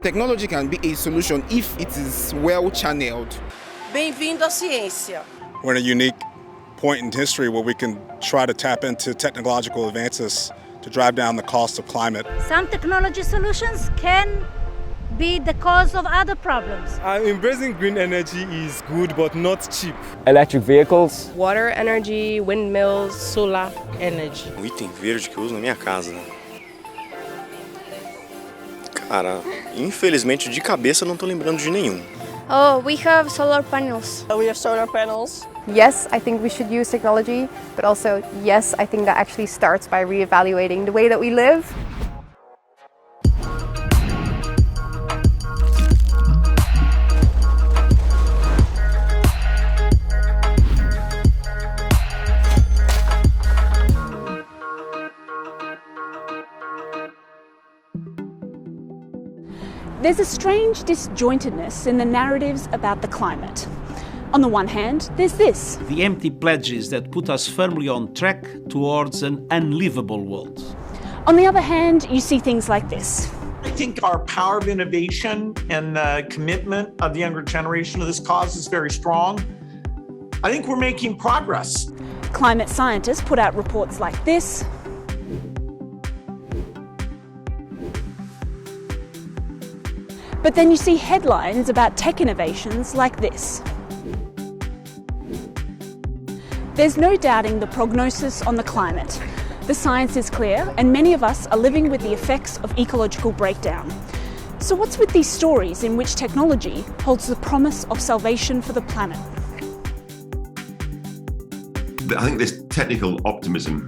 Technology can be a solution if it is well channeled. Bem-vindo à ciência. We're in a unique point in history where we can try to tap into technological advances to drive down the cost of climate. Some technology solutions can be the cause of other problems. Embracing green energy is good but not cheap. Electric vehicles. Water energy, windmills, solar energy. Um item verde que eu uso na minha casa, né? Cara, infelizmente de cabeça eu não tô lembrando de nenhum. Oh, we have solar panels. We have solar panels. Yes, I think we should use technology, but also, yes, I think that actually starts by reevaluating the way that we live. There's a strange disjointedness in the narratives about the climate. On the one hand, there's this. The empty pledges that put us firmly on track towards an unlivable world. On the other hand, you see things like this. I think our power of innovation and the commitment of the younger generation to this cause is very strong. I think we're making progress. Climate scientists put out reports like this. But then you see headlines about tech innovations like this. There's no doubting the prognosis on the climate. The science is clear, and many of us are living with the effects of ecological breakdown. So what's with these stories in which technology holds the promise of salvation for the planet? I think this technical optimism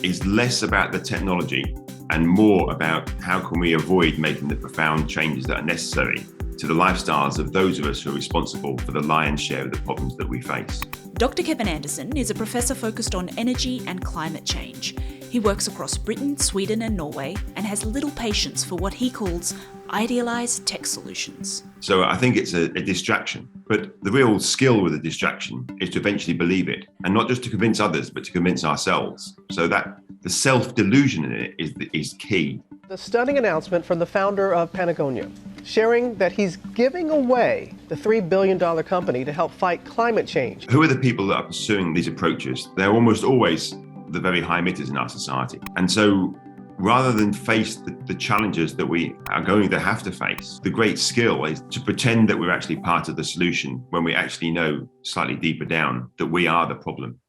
is less about the technology and more about how can we avoid making the profound changes that are necessary to the lifestyles of those of us who are responsible for the lion's share of the problems that we face. Dr. Ketan is a professor focused on energy and climate change. He works across Britain, Sweden and Norway and has little patience for what he calls idealised tech solutions. So I think it's a distraction, but the real skill with a distraction is to eventually believe it, and not just to convince others, but to convince ourselves. So that the self-delusion in it is key. The stunning announcement from the founder of Patagonia, sharing that he's giving away the $3 billion company to help fight climate change. Who are the people that are pursuing these approaches? They're almost always the very high emitters in our society. And so rather than face the challenges that we are going to have to face, the great skill is to pretend that we're actually part of the solution when we actually know slightly deeper down that we are the problem.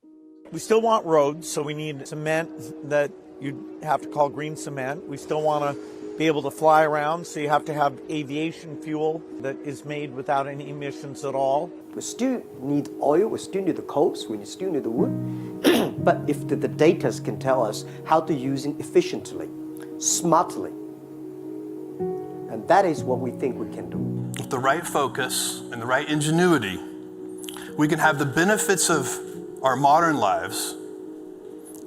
We still want roads, so we need cement that you'd have to call green cement. We still want to be able to fly around, so you have to have aviation fuel that is made without any emissions at all. We still need oil, we still need the coals, we still need the wood. But if the data can tell us how to use it efficiently, smartly, and that is what we think we can do. With the right focus and the right ingenuity, we can have the benefits of our modern lives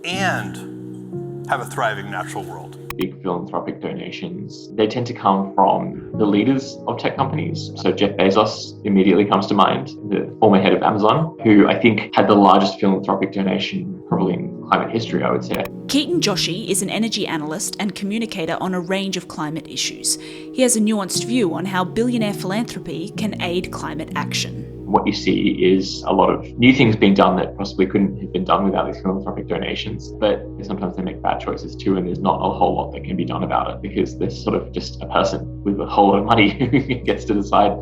and have a thriving natural world. Big philanthropic donations, they tend to come from the leaders of tech companies. So Jeff Bezos immediately comes to mind, the former head of Amazon, who I think had the largest philanthropic donation probably in climate history, I would say. Ketan Joshi is an energy analyst and communicator on a range of climate issues. He has a nuanced view on how billionaire philanthropy can aid climate action. What you see is a lot of new things being done that possibly couldn't have been done without these philanthropic donations. But sometimes they make bad choices too, and there's not a whole lot that can be done about it because there's sort of just a person with a whole lot of money who gets to decide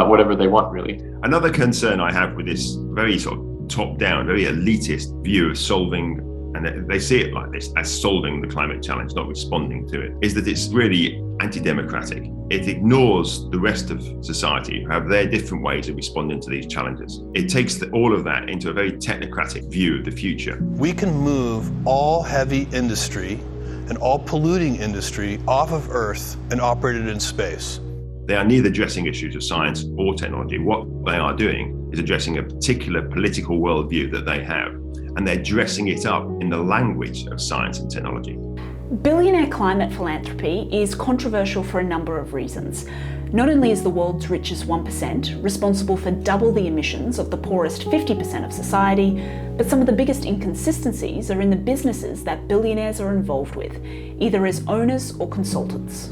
whatever they want, really. Another concern I have with this very sort of top-down, very elitist view of solving, and they see it like this, as solving the climate challenge, not responding to it, is that it's really anti-democratic. It ignores the rest of society who have their different ways of responding to these challenges. It takes all of that into a very technocratic view of the future. We can move all heavy industry and all polluting industry off of Earth and operate it in space. They are neither addressing issues of science or technology. What they are doing is addressing a particular political worldview that they have, and they're dressing it up in the language of science and technology. Billionaire climate philanthropy is controversial for a number of reasons. Not only is the world's richest 1% responsible for double the emissions of the poorest 50% of society, but some of the biggest inconsistencies are in the businesses that billionaires are involved with, either as owners or consultants.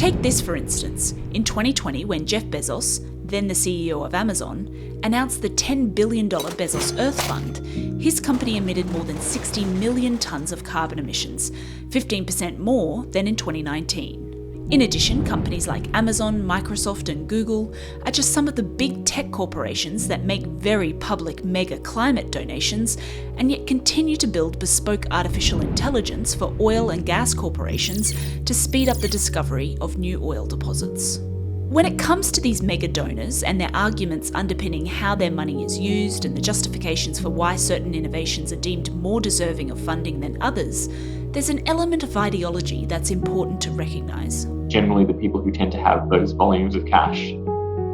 Take this for instance. In 2020, when Jeff Bezos, then the CEO of Amazon, announced the $10 billion Bezos Earth Fund, his company emitted more than 60 million tonnes of carbon emissions, 15% more than in 2019. In addition, companies like Amazon, Microsoft and Google are just some of the big tech corporations that make very public mega climate donations and yet continue to build bespoke artificial intelligence for oil and gas corporations to speed up the discovery of new oil deposits. When it comes to these mega donors and their arguments underpinning how their money is used and the justifications for why certain innovations are deemed more deserving of funding than others, there's an element of ideology that's important to recognise. Generally, the people who tend to have those volumes of cash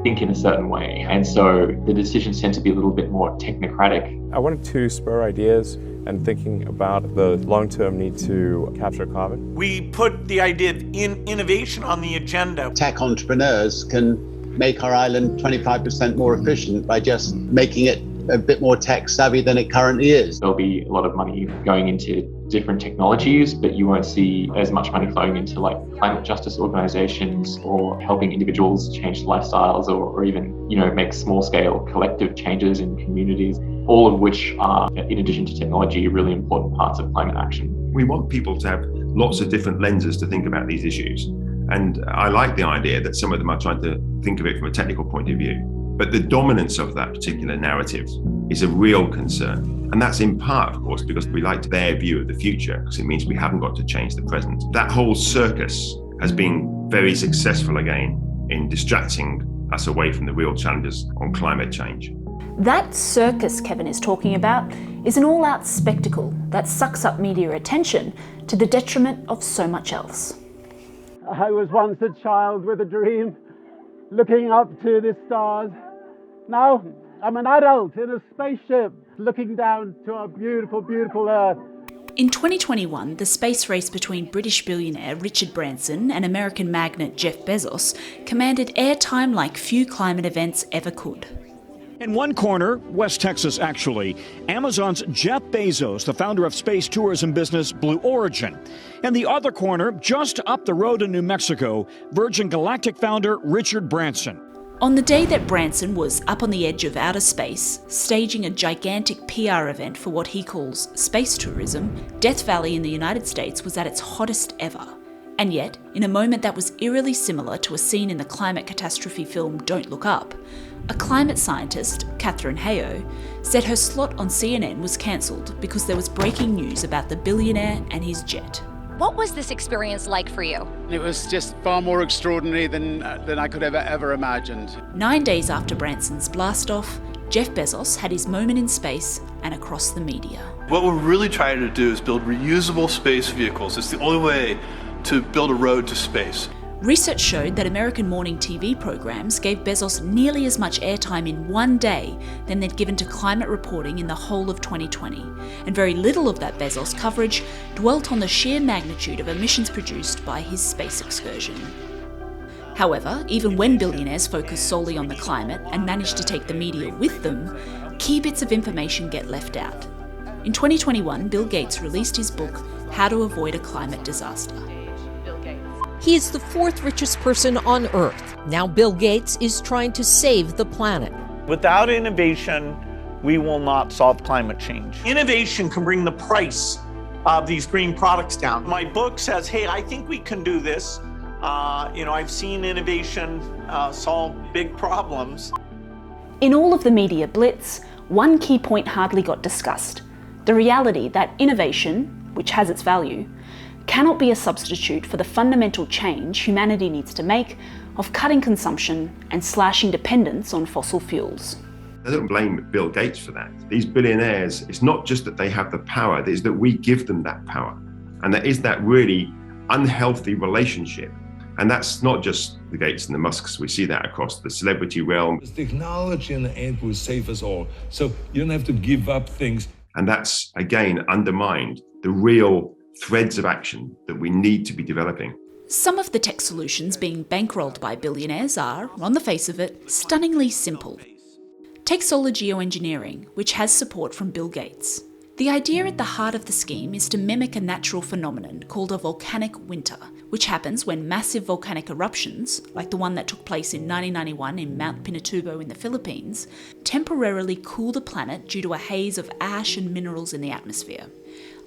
think in a certain way, and so the decisions tend to be a little bit more technocratic. I wanted to spur ideas and thinking about the long-term need to capture carbon. We put the idea of innovation on the agenda. Tech entrepreneurs can make our island 25% more efficient by just making it a bit more tech savvy than it currently is. There'll be a lot of money going into different technologies, but you won't see as much money flowing into like climate justice organizations or helping individuals change lifestyles or even, make small scale collective changes in communities, all of which are, in addition to technology, really important parts of climate action. We want people to have lots of different lenses to think about these issues. And I like the idea that some of them are trying to think of it from a technical point of view. But the dominance of that particular narrative is a real concern. And that's in part, of course, because we like their view of the future, because it means we haven't got to change the present. That whole circus has been very successful again in distracting us away from the real challenges on climate change. That circus Kevin is talking about is an all-out spectacle that sucks up media attention to the detriment of so much else. I was once a child with a dream, looking up to the stars. Now I'm an adult in a spaceship looking down to our beautiful, beautiful Earth. In 2021, the space race between British billionaire Richard Branson and American magnate Jeff Bezos commanded airtime like few climate events ever could. In one corner, West Texas actually, Amazon's Jeff Bezos, the founder of space tourism business Blue Origin. In the other corner, just up the road in New Mexico, Virgin Galactic founder Richard Branson. On the day that Branson was up on the edge of outer space, staging a gigantic PR event for what he calls space tourism, Death Valley in the United States was at its hottest ever. And yet, in a moment that was eerily similar to a scene in the climate catastrophe film Don't Look Up, a climate scientist, Catherine Hayhoe, said her slot on CNN was cancelled because there was breaking news about the billionaire and his jet. What was this experience like for you? It was just far more extraordinary than I could have ever imagined. 9 days after Branson's blast-off, Jeff Bezos had his moment in space and across the media. What we're really trying to do is build reusable space vehicles. It's the only way to build a road to space. Research showed that American morning TV programs gave Bezos nearly as much airtime in one day than they'd given to climate reporting in the whole of 2020, and very little of that Bezos coverage dwelt on the sheer magnitude of emissions produced by his space excursion. However, even when billionaires focus solely on the climate and manage to take the media with them, key bits of information get left out. In 2021, Bill Gates released his book, How to Avoid a Climate Disaster. He is the fourth richest person on Earth. Now Bill Gates is trying to save the planet. Without innovation, we will not solve climate change. Innovation can bring the price of these green products down. My book says, hey, I think we can do this. I've seen innovation solve big problems. In all of the media blitz, one key point hardly got discussed: the reality that innovation, which has its value, cannot be a substitute for the fundamental change humanity needs to make of cutting consumption and slashing dependence on fossil fuels. I don't blame Bill Gates for that. These billionaires, it's not just that they have the power, it is that we give them that power. And there is that really unhealthy relationship. And that's not just the Gates and the Musks. We see that across the celebrity realm. Technology in the end will save us all. So you don't have to give up things. And that's, again, undermined the real threads of action that we need to be developing. Some of the tech solutions being bankrolled by billionaires are, on the face of it, stunningly simple. Take solar geoengineering, which has support from Bill Gates. The idea at the heart of the scheme is to mimic a natural phenomenon called a volcanic winter, which happens when massive volcanic eruptions, like the one that took place in 1991 in Mount Pinatubo in the Philippines, temporarily cool the planet due to a haze of ash and minerals in the atmosphere.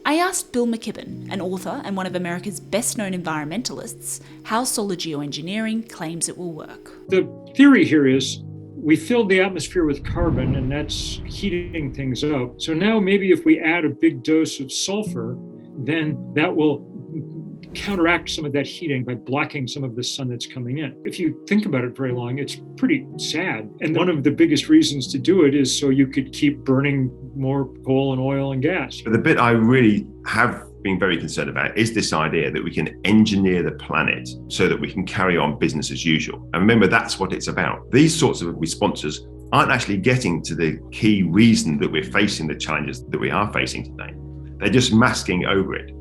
I asked Bill McKibben, an author and one of America's best-known environmentalists, how solar geoengineering claims it will work. The theory here is we filled the atmosphere with carbon and that's heating things up. So now maybe if we add a big dose of sulfur, then that will counteract some of that heating by blocking some of the sun that's coming in. If you think about it very long, it's pretty sad. And one of the biggest reasons to do it is so you could keep burning more coal and oil and gas. But the bit I really have been very concerned about is this idea that we can engineer the planet so that we can carry on business as usual. And remember, that's what it's about. These sorts of responses aren't actually getting to the key reason that we're facing the challenges that we are facing today. They're just masking over it.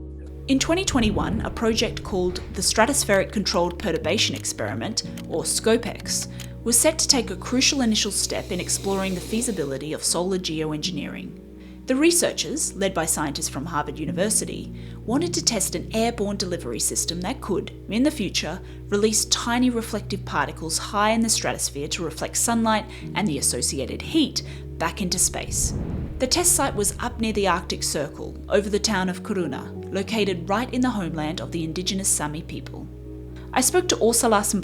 In 2021, a project called the Stratospheric Controlled Perturbation Experiment, or SCOPEX, was set to take a crucial initial step in exploring the feasibility of solar geoengineering. The researchers, led by scientists from Harvard University, wanted to test an airborne delivery system that could, in the future, release tiny reflective particles high in the stratosphere to reflect sunlight and the associated heat back into space. The test site was up near the Arctic Circle, over the town of Kiruna, located right in the homeland of the indigenous Saami people. I spoke to Åsa Larsson,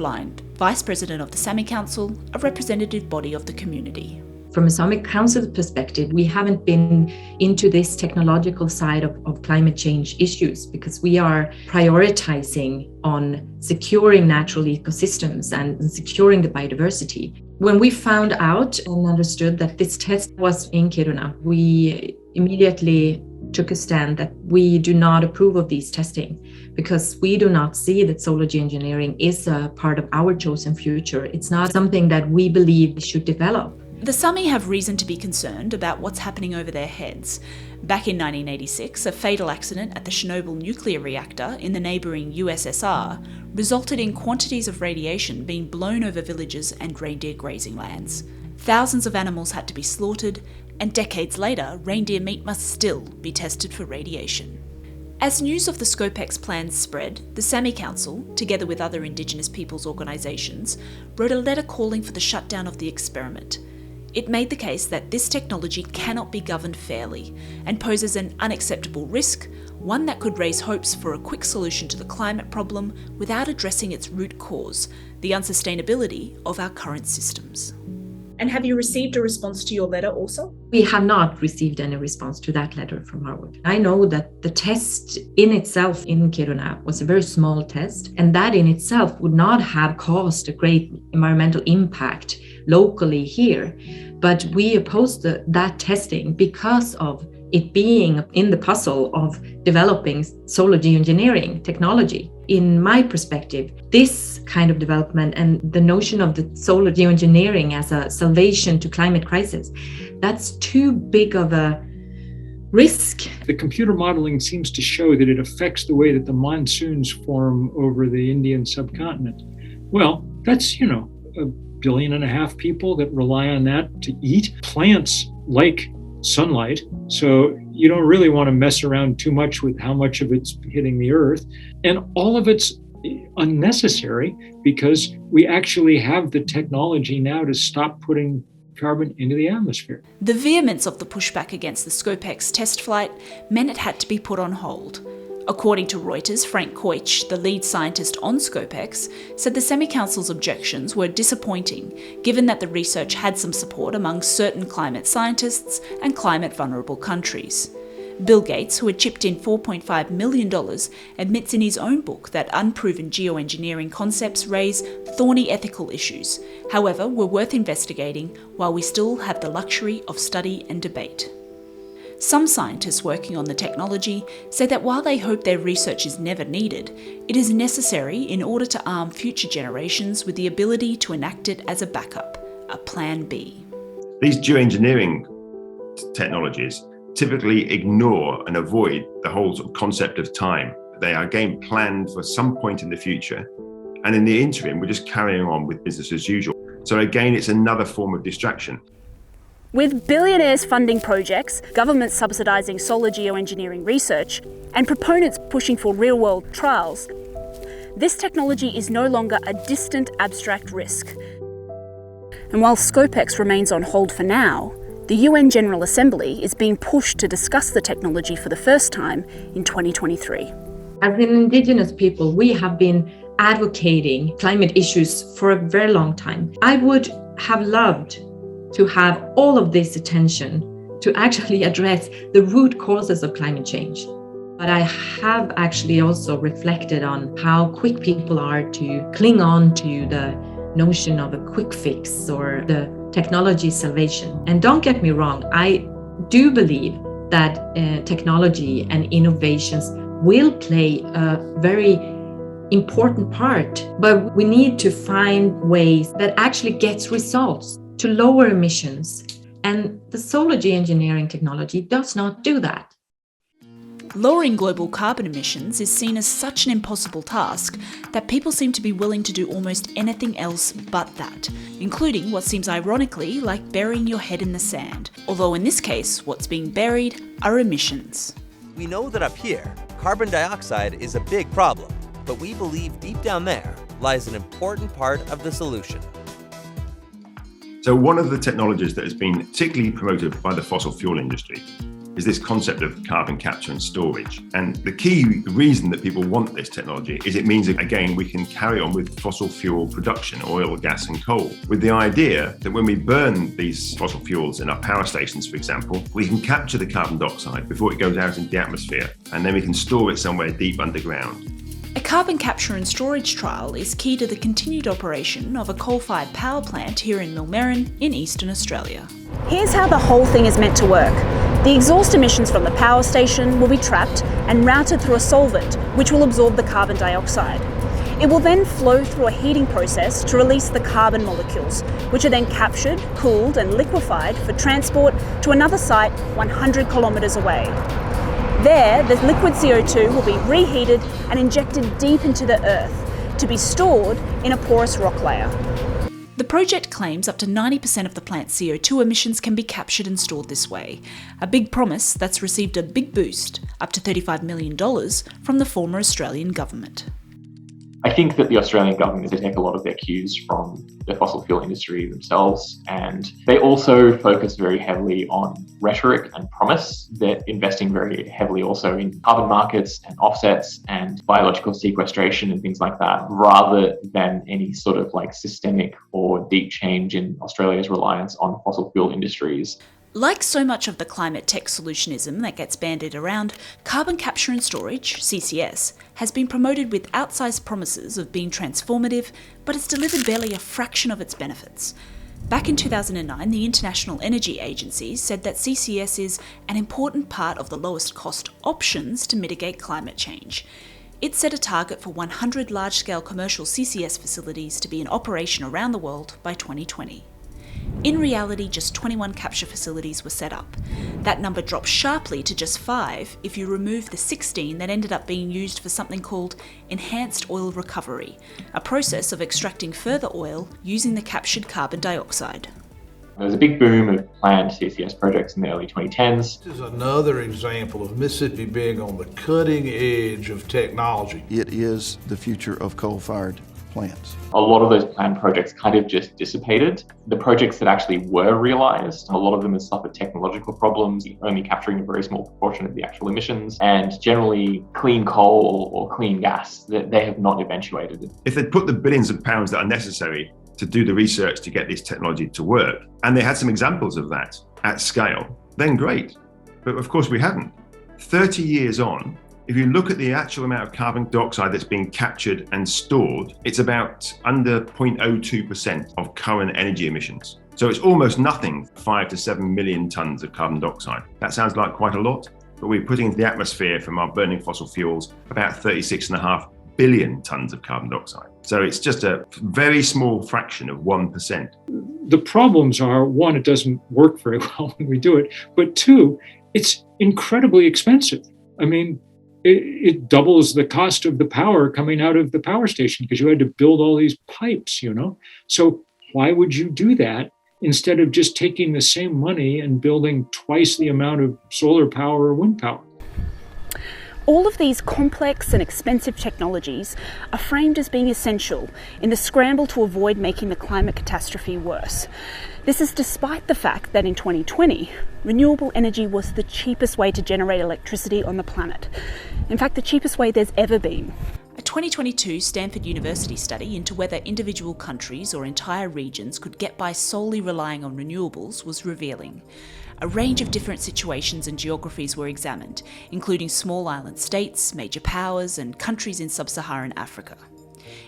Vice President of the Saami Council, a representative body of the community. From a Saami Council perspective, we haven't been into this technological side of climate change issues because we are prioritizing on securing natural ecosystems and securing the biodiversity. When we found out and understood that this test was in Kiruna, we immediately took a stand that we do not approve of these testing because we do not see that solar geoengineering is a part of our chosen future. It's not something that we believe we should develop. The Saami have reason to be concerned about what's happening over their heads. Back in 1986, a fatal accident at the Chernobyl nuclear reactor in the neighbouring USSR resulted in quantities of radiation being blown over villages and reindeer grazing lands. Thousands of animals had to be slaughtered, and decades later, reindeer meat must still be tested for radiation. As news of the SCOPEX plans spread, the Saami Council, together with other Indigenous peoples' organisations, wrote a letter calling for the shutdown of the experiment. It made the case that this technology cannot be governed fairly and poses an unacceptable risk, one that could raise hopes for a quick solution to the climate problem without addressing its root cause, the unsustainability of our current systems. And have you received a response to your letter also? We have not received any response to that letter from Harvard. I know that the test in itself in Kiruna was a very small test, and that in itself would not have caused a great environmental impact locally here. But we opposed that testing because of it being in the puzzle of developing solar geoengineering technology. In my perspective, this kind of development and the notion of the solar geoengineering as a salvation to climate crisis, that's too big of a risk. The computer modeling seems to show that it affects the way that the monsoons form over the Indian subcontinent. Well, that's, 1.5 billion people that rely on that to eat. Plants like sunlight, so you don't really want to mess around too much with how much of it's hitting the earth. And all of it's unnecessary because we actually have the technology now to stop putting carbon into the atmosphere. The vehemence of the pushback against the SCOPEX test flight meant it had to be put on hold. According to Reuters, Frank Koich, the lead scientist on SCOPEX, said the Saami Council's objections were disappointing, given that the research had some support among certain climate scientists and climate-vulnerable countries. Bill Gates, who had chipped in $4.5 million, admits in his own book that unproven geoengineering concepts raise thorny ethical issues, however, were worth investigating while we still have the luxury of study and debate. Some scientists working on the technology say that while they hope their research is never needed, it is necessary in order to arm future generations with the ability to enact it as a backup, a plan B. These geoengineering technologies typically ignore and avoid the whole sort of concept of time. They are again planned for some point in the future, and in the interim, we're just carrying on with business as usual. So again, it's another form of distraction. With billionaires funding projects, governments subsidising solar geoengineering research, and proponents pushing for real-world trials, this technology is no longer a distant, abstract risk. And while Scopex remains on hold for now, the UN General Assembly is being pushed to discuss the technology for the first time in 2023. As an Indigenous people, we have been advocating climate issues for a very long time. I would have loved to have all of this attention to actually address the root causes of climate change. But I have actually also reflected on how quick people are to cling on to the notion of a quick fix or the technology salvation. And don't get me wrong, I do believe that technology and innovations will play a very important part, but we need to find ways that actually gets results to lower emissions. And the solar geoengineering technology does not do that. Lowering global carbon emissions is seen as such an impossible task that people seem to be willing to do almost anything else but that, including what seems ironically like burying your head in the sand. Although in this case, what's being buried are emissions. We know that up here, carbon dioxide is a big problem, but we believe deep down there lies an important part of the solution. So one of the technologies that has been particularly promoted by the fossil fuel industry is this concept of carbon capture and storage. And the key reason that people want this technology is it means that, again, we can carry on with fossil fuel production, oil, gas and coal, with the idea that when we burn these fossil fuels in our power stations, for example, we can capture the carbon dioxide before it goes out into the atmosphere, and then we can store it somewhere deep underground. A carbon capture and storage trial is key to the continued operation of a coal-fired power plant here in Millmerran in eastern Australia. Here's how the whole thing is meant to work. The exhaust emissions from the power station will be trapped and routed through a solvent, which will absorb the carbon dioxide. It will then flow through a heating process to release the carbon molecules, which are then captured, cooled and liquefied for transport to another site 100 kilometres away. There, the liquid CO2 will be reheated and injected deep into the earth to be stored in a porous rock layer. The project claims up to 90% of the plant's CO2 emissions can be captured and stored this way, a big promise that's received a big boost, up to $35 million, from the former Australian government. I think that the Australian government is take a lot of their cues from the fossil fuel industry themselves, and they also focus very heavily on rhetoric and promise. They're investing very heavily also in carbon markets and offsets and biological sequestration and things like that, rather than any sort of like systemic or deep change in Australia's reliance on fossil fuel industries. Like so much of the climate tech solutionism that gets bandied around, carbon capture and storage, CCS, has been promoted with outsized promises of being transformative, but it's delivered barely a fraction of its benefits. Back in 2009, the International Energy Agency said that CCS is an important part of the lowest cost options to mitigate climate change. It set a target for 100 large-scale commercial CCS facilities to be in operation around the world by 2020. In reality, just 21 capture facilities were set up. That number dropped sharply to just 5 if you remove the 16 that ended up being used for something called enhanced oil recovery, a process of extracting further oil using the captured carbon dioxide. There was a big boom of planned CCS projects in the early 2010s. This is another example of Mississippi being on the cutting edge of technology. It is the future of coal-fired plants. A lot of those planned projects kind of just dissipated. The projects that actually were realised, a lot of them have suffered technological problems, only capturing a very small proportion of the actual emissions, and generally clean coal or clean gas, that they have not eventuated. If they'd put the billions of pounds that are necessary to do the research to get this technology to work, and they had some examples of that at scale, then great. But of course we haven't. 30 years on, if you look at the actual amount of carbon dioxide that's being captured and stored, it's about under 0.02% of current energy emissions. So it's almost nothing, 5 to 7 million tons of carbon dioxide. That sounds like quite a lot, but we're putting into the atmosphere from our burning fossil fuels about 36.5 billion tons of carbon dioxide. So it's just a very small fraction of 1%. The problems are, one, it doesn't work very well when we do it, but two, it's incredibly expensive. I mean, it doubles the cost of the power coming out of the power station because you had to build all these pipes, you know? So why would you do that instead of just taking the same money and building twice the amount of solar power or wind power. All of these complex and expensive technologies are framed as being essential in the scramble to avoid making the climate catastrophe worse. This is despite the fact that in 2020, renewable energy was the cheapest way to generate electricity on the planet. In fact, the cheapest way there's ever been. A 2022 Stanford University study into whether individual countries or entire regions could get by solely relying on renewables was revealing. A range of different situations and geographies were examined, including small island states, major powers, and countries in sub-Saharan Africa.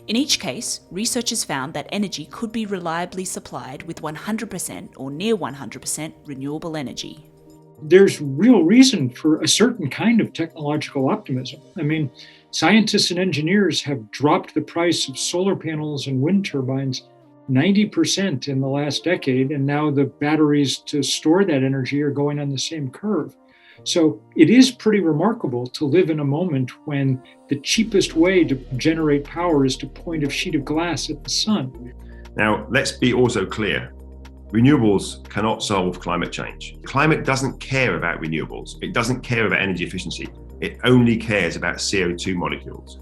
In each case, researchers found that energy could be reliably supplied with 100% or near 100% renewable energy. There's real reason for a certain kind of technological optimism. I mean, scientists and engineers have dropped the price of solar panels and wind turbines 90% in the last decade, and now the batteries to store that energy are going on the same curve. So it is pretty remarkable to live in a moment when the cheapest way to generate power is to point a sheet of glass at the sun. Now, let's be also clear. Renewables cannot solve climate change. Climate doesn't care about renewables. It doesn't care about energy efficiency. It only cares about CO2 molecules.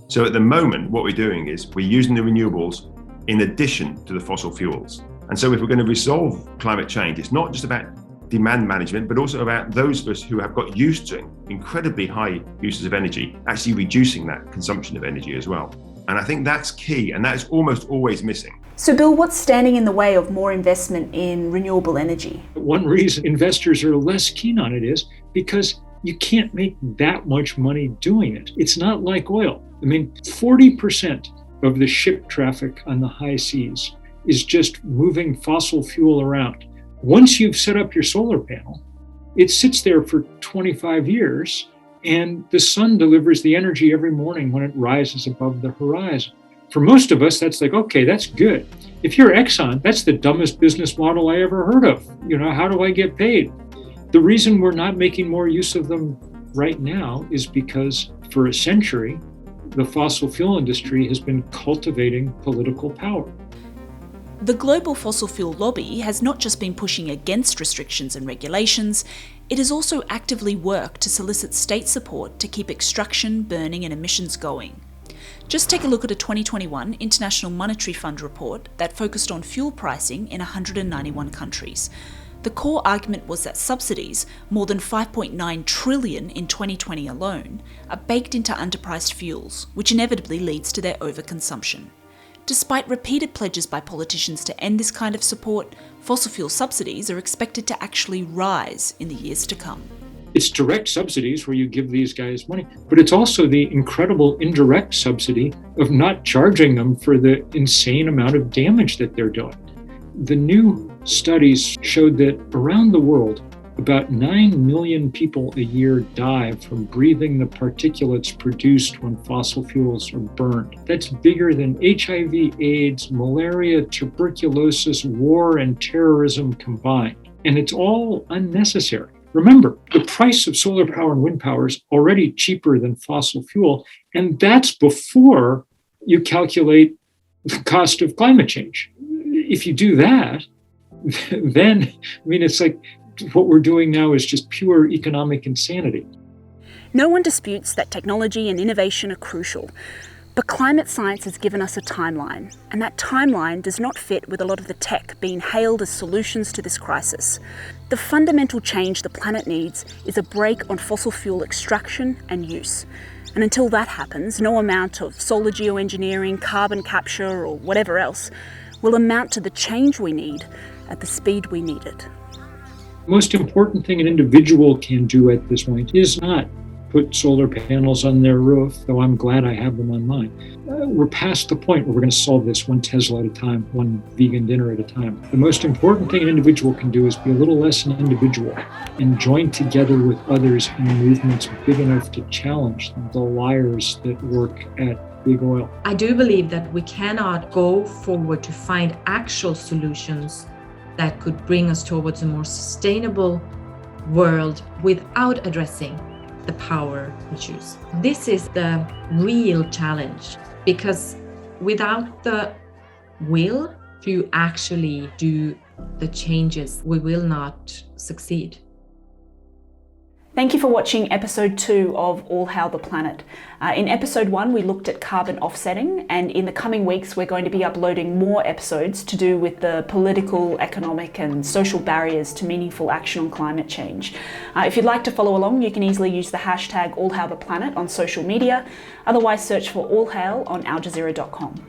So at the moment, what we're doing is we're using the renewables in addition to the fossil fuels. And so if we're going to resolve climate change, it's not just about demand management, but also about those of us who have got used to incredibly high uses of energy, actually reducing that consumption of energy as well. And I think that's key, and that's almost always missing. So Bill, what's standing in the way of more investment in renewable energy? One reason investors are less keen on it is because you can't make that much money doing it. It's not like oil. I mean, 40% of the ship traffic on the high seas is just moving fossil fuel around. Once you've set up your solar panel, it sits there for 25 years, and the sun delivers the energy every morning when it rises above the horizon. For most of us, that's like, okay, that's good. If you're Exxon, that's the dumbest business model I ever heard of. You know, how do I get paid? The reason we're not making more use of them right now is because for a century, the fossil fuel industry has been cultivating political power. The global fossil fuel lobby has not just been pushing against restrictions and regulations, it has also actively worked to solicit state support to keep extraction, burning and emissions going. Just take a look at a 2021 International Monetary Fund report that focused on fuel pricing in 191 countries. The core argument was that subsidies, more than 5.9 trillion in 2020 alone, are baked into underpriced fuels, which inevitably leads to their overconsumption. Despite repeated pledges by politicians to end this kind of support, fossil fuel subsidies are expected to actually rise in the years to come. It's direct subsidies where you give these guys money, but it's also the incredible indirect subsidy of not charging them for the insane amount of damage that they're doing. The new studies showed that around the world, about 9 million people a year die from breathing the particulates produced when fossil fuels are burned. That's bigger than HIV, AIDS, malaria, tuberculosis, war, and terrorism combined. And it's all unnecessary. Remember, the price of solar power and wind power is already cheaper than fossil fuel, and that's before you calculate the cost of climate change. If you do that, then, I mean, it's like what we're doing now is just pure economic insanity. No one disputes that technology and innovation are crucial, but climate science has given us a timeline, and that timeline does not fit with a lot of the tech being hailed as solutions to this crisis. The fundamental change the planet needs is a break on fossil fuel extraction and use. And until that happens, no amount of solar geoengineering, carbon capture, or whatever else will amount to the change we need at the speed we need it. The most important thing an individual can do at this point is not put solar panels on their roof, though I'm glad I have them on mine. We're past the point where we're going to solve this one Tesla at a time, one vegan dinner at a time. The most important thing an individual can do is be a little less an individual and join together with others in movements big enough to challenge the liars that work at big oil. I do believe that we cannot go forward to find actual solutions that could bring us towards a more sustainable world without addressing the power issues. This is the real challenge, because without the will to actually do the changes, we will not succeed. Thank you for watching episode 2 of All Hail the Planet. In episode 1, we looked at carbon offsetting, and in the coming weeks, we're going to be uploading more episodes to do with the political, economic, and social barriers to meaningful action on climate change. If you'd like to follow along, you can easily use the hashtag AllHailThePlanet on social media. Otherwise, search for All Hail on aljazeera.com.